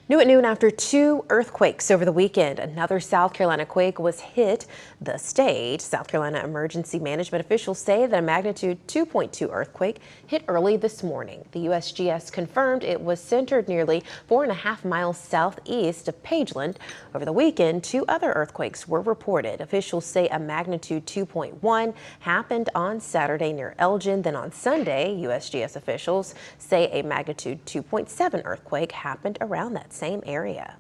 New at noon, after two earthquakes over the weekend, another South Carolina quake was hit the state. South Carolina emergency management officials say that a magnitude 2.2 earthquake hit early this morning. The USGS confirmed it was centered nearly 4.5 miles southeast of Pageland. Over the weekend, two other earthquakes were reported. Officials say a magnitude 2.1 happened on Saturday near Elgin. Then on Sunday, USGS officials say a magnitude 2.7 earthquake happened around that same area.